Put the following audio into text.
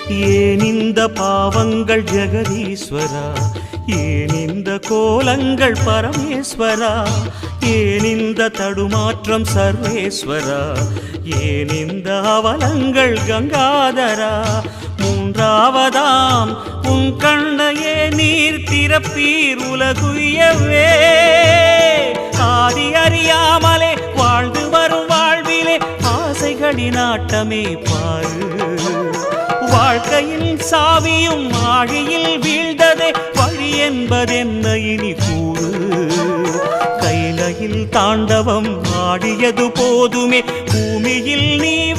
ஏன் இந்த பாவங்கள் ஜெகதீஸ்வரா, ஏன் இந்த கோலங்கள் பரமேஸ்வரா, ஏன் இந்த தடுமாற்றம் சர்வேஸ்வரா, ஏன் இந்த அவலங்கள் கங்காதரா. மூன்றாவதாம் உன் கண்ணையே நீர் திறப்பீர் உலகுயவே. ஆதி அறியாமலே வாழ்ந்து வரும் வாழ்விலே ஆசைகளின் ஆட்டமே பாரு. வாழ்க்கையில் சாவியும் ஆழியில் வீழ்ந்ததே, வழி என்பதென்ன இனி கூறு. கைலையில் தாண்டவம் ஆடியது போதுமே, பூமியில் நீ